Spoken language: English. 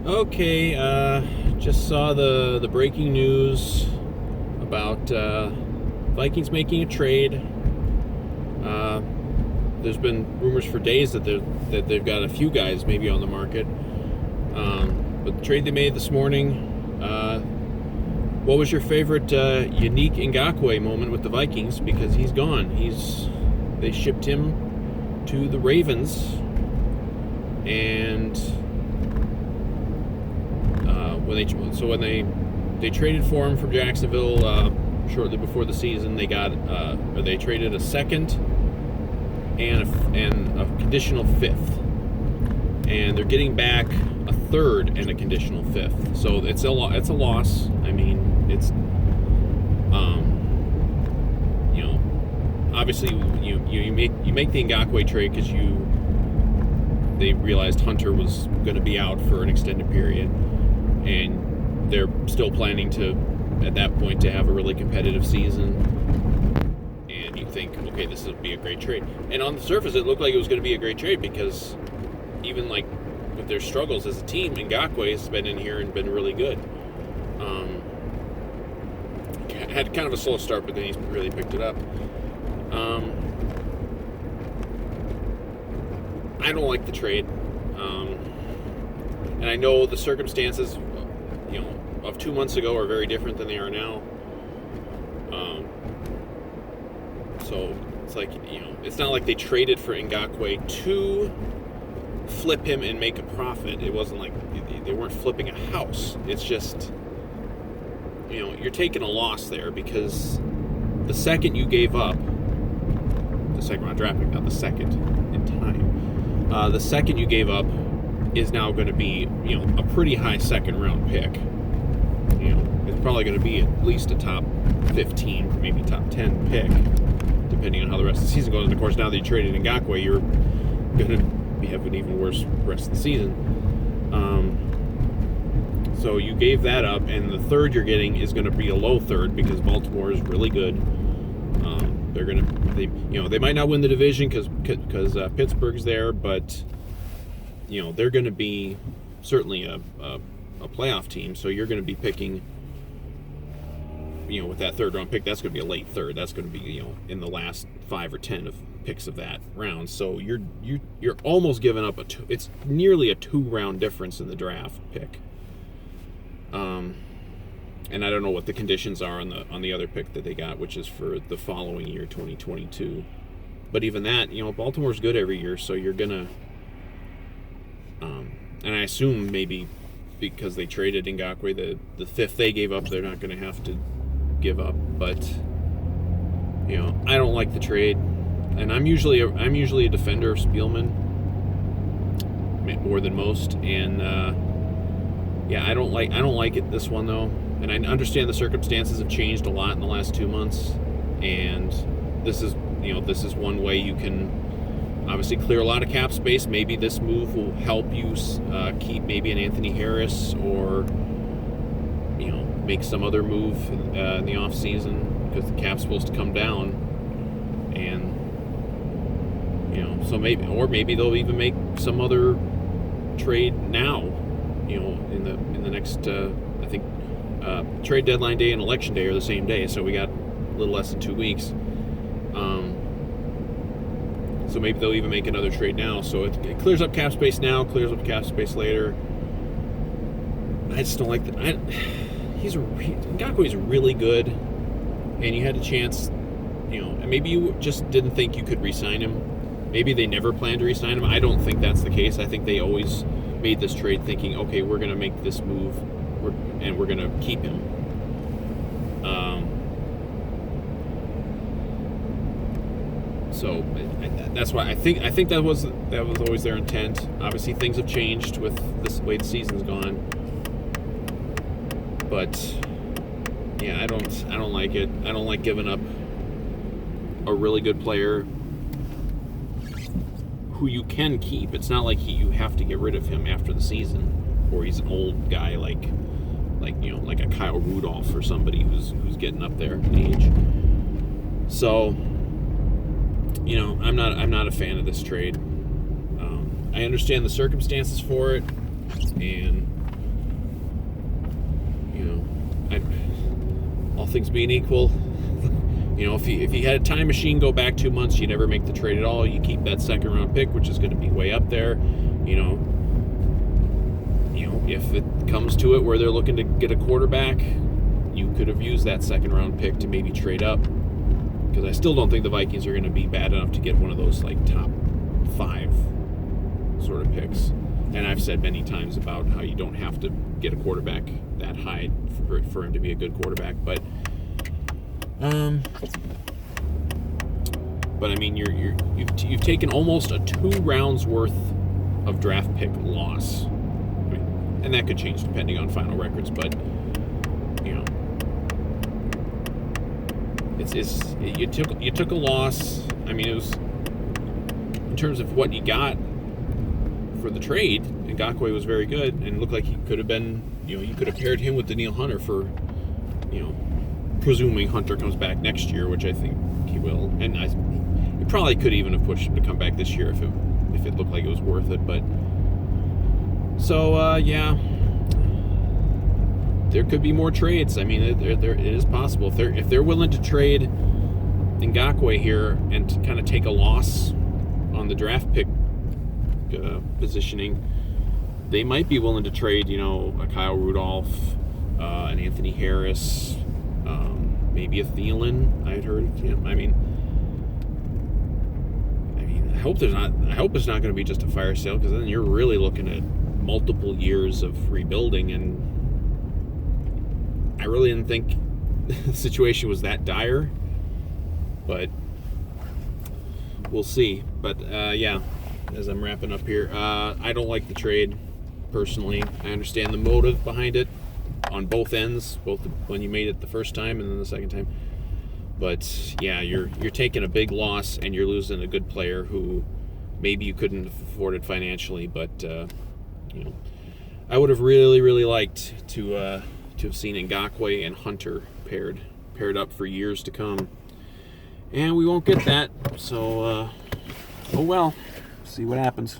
Okay, just saw the breaking news about Vikings making a trade. Uh, there's been rumors for days that they've got a few guys maybe on the market. But the trade they made this morning. What was your favorite Yannick Ngakoue moment with the Vikings? Because he's gone. They shipped him to the Ravens, and when they traded for him from Jacksonville shortly before the season, they traded a second and a conditional fifth, and they're getting back a third and a conditional fifth. So it's a loss. I mean, it's obviously you make the Ngakoue trade because they realized Hunter was going to be out for an extended period, and they're still planning to, at that point, to have a really competitive season. And you think, okay, this would be a great trade. And on the surface, it looked like it was going to be a great trade because even like with their struggles as a team, Ngakoue has been in here and been really good. Had kind of a slow start, but then he's really picked it up. I don't like the trade. And I know the circumstances, of 2 months ago are very different than they are now. So it's like, it's not like they traded for Ngakoue to flip him and make a profit. It wasn't like they weren't flipping a house. It's just, you're taking a loss there because the second you gave up, the second round draft pick, not the second in time, the second you gave up is now going to be, a pretty high second round pick. It's probably going to be at least a top 15, maybe top 10 pick, depending on how the rest of the season goes. And of course, now that you traded Ngakoue, you're going to have an even worse rest of the season. So you gave that up, and the third you're getting is going to be a low third because Baltimore is really good. They might not win the division because Pittsburgh's there, but they're going to be certainly a playoff team. So you're going to be picking, with that third round pick, that's going to be a late third. That's going to be in the last 5 or 10 of picks of that round. So you're almost giving up it's nearly a 2-round difference in the draft pick. And I don't know what the conditions are on the other pick that they got, which is for the following year, 2022. But even that, Baltimore's good every year, so you're gonna. And I assume maybe because they traded Ngakoue, the fifth they gave up, they're not going to have to give up. But I don't like the trade, and I'm usually a defender of Spielman more than most, and I don't like it this one though. And I understand the circumstances have changed a lot in the last 2 months, and this is one way you can obviously clear a lot of cap space. Maybe this move will help you keep maybe an Anthony Harris, or make some other move in the off season because the cap's supposed to come down, and so maybe they'll even make some other trade now. In the next I think trade deadline day and election day are the same day, so we got a little less than 2 weeks. So maybe they'll even make another trade now. So it clears up cap space now, clears up cap space later. I just don't like that. Ngakoue's really good, and you had a chance, and maybe you just didn't think you could re-sign him. Maybe they never planned to re-sign him. I don't think that's the case. I think they always made this trade thinking, okay, we're going to make this move, and we're going to keep him. So that's why I think that was always their intent. Obviously, things have changed with this way the season's gone, but yeah, I don't like it. I don't like giving up a really good player who you can keep. It's not like you have to get rid of him after the season, or he's an old guy like a Kyle Rudolph or somebody who's getting up there in age. So. I'm not a fan of this trade. I understand the circumstances for it, and things being equal, you know, if you had a time machine, go back 2 months, you never make the trade at all. You keep that second round pick, which is going to be way up there. You know, if it comes to it where they're looking to get a quarterback, you could have used that second round pick to maybe trade up. Because I still don't think the Vikings are going to be bad enough to get one of those like top 5 sort of picks. And I've said many times about how you don't have to get a quarterback that high for him to be a good quarterback. But I mean, you've taken almost a 2 rounds worth of draft pick loss, and that could change depending on final records. But you know, you took a loss. I mean, it was in terms of what you got for the trade. Ngakoue was very good and looked like he could have been. You know, you could have paired him with Danielle Hunter for, you know, presuming Hunter comes back next year, which I think he will. And you probably could even have pushed him to come back this year if it looked like it was worth it. But so yeah, there could be more trades. I mean, it is possible if they're willing to trade Ngakoue here and to kind of take a loss on the draft pick positioning. They might be willing to trade, you know, a Kyle Rudolph, an Anthony Harris, maybe a Thielen. I'd heard. Yeah, I mean, I hope it's not going to be just a fire sale, because then you're really looking at multiple years of rebuilding, and I really didn't think the situation was that dire, but we'll see. But yeah, as I'm wrapping up here, I don't like the trade personally. I understand the motive behind it on both ends, both when you made it the first time and then the second time. But yeah, you're taking a big loss and you're losing a good player who maybe you couldn't have afforded financially, but you know, I would have really liked to have seen Ngakoue and Hunter paired up for years to come, and we won't get that. So oh well, see what happens.